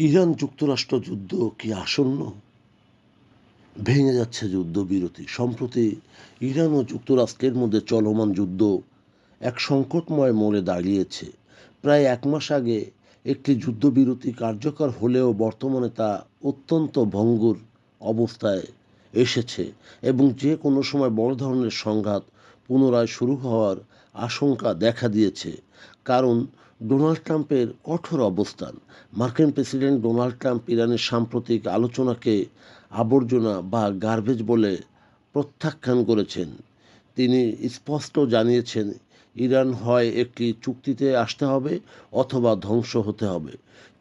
Iran যুক্তরাষ্ট্র যুদ্ধ কি আসন্ন? ভেঙে যাচ্ছে যুদ্ধবিরতি। সম্প্রতি ইরান ও যুক্তরাষ্ট্রের মধ্যে চলমান যুদ্ধ এক সংকটময় মোড়ে দাঁড়িয়েছে। প্রায় এক মাস আগে একটি যুদ্ধবিরতি কার্যকর হলেও বর্তমানে তা অত্যন্ত ভঙ্গুর অবস্থায় এসেছে এবং যে কোনো সময় বড় ধরনের সংঘাত পুনরায় শুরু হওয়ার আশঙ্কা দেখা দিয়েছে। কারণ ডোনাল্ড ট্রাম্পের কঠোর অবস্থান। মার্কিন প্রেসিডেন্ট ডোনাল্ড ট্রাম্প ইরানের সাম্প্রতিক আলোচনাকে আবর্জনা বা গার্বেজ বলে প্রত্যাখ্যান করেছেন। তিনি স্পষ্ট জানিয়েছেন, ইরান হয় একটি চুক্তিতে আসতে হবে অথবা ধ্বংস হতে হবে।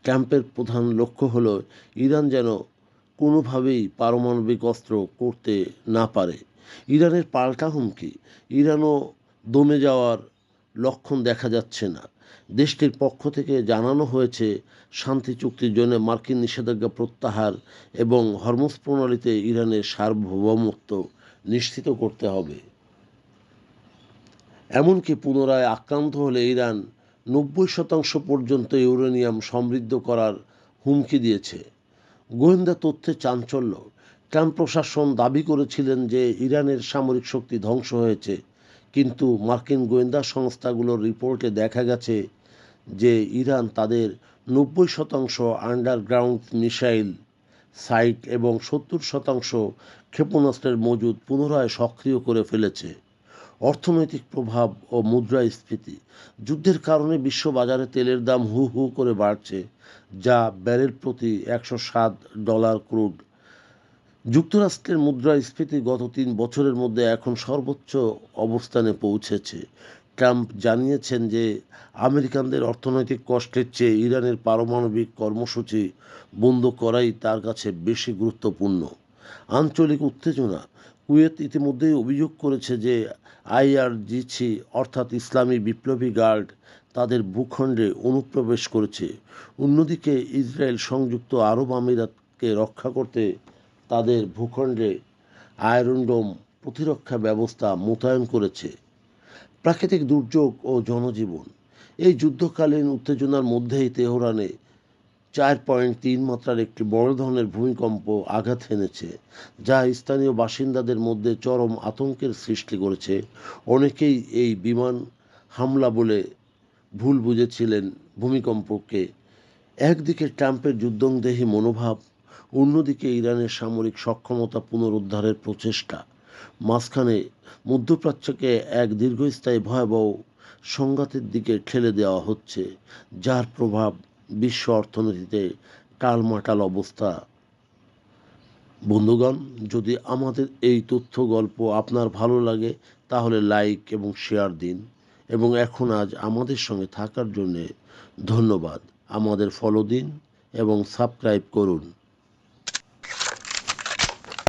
ট্রাম্পের প্রধান লক্ষ্য হল ইরান যেন কোনোভাবেই পারমাণবিক অস্ত্র করতে না পারে। ইরানের পাল্টা হুমকি। ইরানও দমে যাওয়ার লক্ষণ দেখা যাচ্ছে না। দেশটির পক্ষ থেকে জানানো হয়েছে, শান্তি চুক্তির জন্য মার্কিন নিষেধাজ্ঞা প্রত্যাহার এবং হরমুজ প্রণালীতে ইরানের সার্বভৌমত্ব নিশ্চিত করতে হবে। এমনকি পুনরায় আক্রান্ত হলে ইরান 90% পর্যন্ত ইউরেনিয়াম সমৃদ্ধ করার হুমকি দিয়েছে। গোয়েন্দা তথ্যে চাঞ্চল্য। ট্রাম্প প্রশাসন দাবি করেছিলেন যে ইরানের সামরিক শক্তি ধ্বংস হয়েছে, কিন্তু মার্কিন গোয়েন্দা সংস্থাগুলোর রিপোর্টে দেখা গেছে যে ইরান তাদের 90% আন্ডারগ্রাউন্ড মিসাইল সাইট এবং 70% ক্ষেপণাস্ত্রের মজুদ পুনরায় সক্রিয় করে ফেলেছে। অর্থনৈতিক প্রভাব ও মুদ্রাস্ফীতি। যুদ্ধের কারণে বিশ্ববাজারে তেলের দাম হু হু করে বাড়ছে, যা ব্যারেল প্রতি $107 ক্রুড। যুক্তরাষ্ট্রের মুদ্রাস্ফীতি গত 3 বছরের মধ্যে এখন সর্বোচ্চ অবস্থানে পৌঁছেছে। ট্রাম্প জানিয়েছেন যে আমেরিকানদের অর্থনৈতিক কষ্টের চেয়ে ইরানের পারমাণবিক কর্মসূচি বন্ধ করাই তার কাছে বেশি গুরুত্বপূর্ণ। আঞ্চলিক উত্তেজনা। কুয়েত ইতিমধ্যেই অভিযোগ করেছে যে আইআরজিসি অর্থাৎ ইসলামী বিপ্লবী গার্ড তাদের ভূখণ্ডে অনুপ্রবেশ করেছে। অন্যদিকে ইসরায়েল সংযুক্ত আরব আমিরাতকে রক্ষা করতে তাদের ভূখণ্ডে আয়রন ডোম প্রতিরক্ষা ব্যবস্থা মোতায়েন করেছে। প্রাকৃতিক দুর্যোগ ও জনজীবন। এই যুদ্ধকালীন উত্তেজনার মধ্যেই তেহরানে 4.3 মাত্রার একটি বড় ধরনের ভূমিকম্প আঘাত হেনেছে, যা স্থানীয় বাসিন্দাদের মধ্যে চরম আতঙ্কের সৃষ্টি করেছে। অনেকেই এই বিমান হামলা বলে ভুল বুঝেছিলেন ভূমিকম্পকে। একদিকে ট্রাম্পের যুদ্ধংদেহী মনোভাব, অন্যদিকে ইরানের সামরিক সক্ষমতা পুনরুদ্ধারের প্রচেষ্টা। মাঝখানে মধ্যপ্রাচ্যকে এক দীর্ঘস্থায়ী ভয়াবহ সংঘাতের দিকে ঠেলে দেওয়া হচ্ছে, যার প্রভাব বিশ্ব অর্থনীতিতে টালমাটাল অবস্থা। বন্ধুগণ, যদি আমাদের এই তথ্য গল্প আপনার ভালো লাগে তাহলে লাইক এবং শেয়ার দিন, এবং আজ আমাদের সঙ্গে থাকার জন্যে ধন্যবাদ। আমাদের ফলো দিন এবং সাবস্ক্রাইব করুন।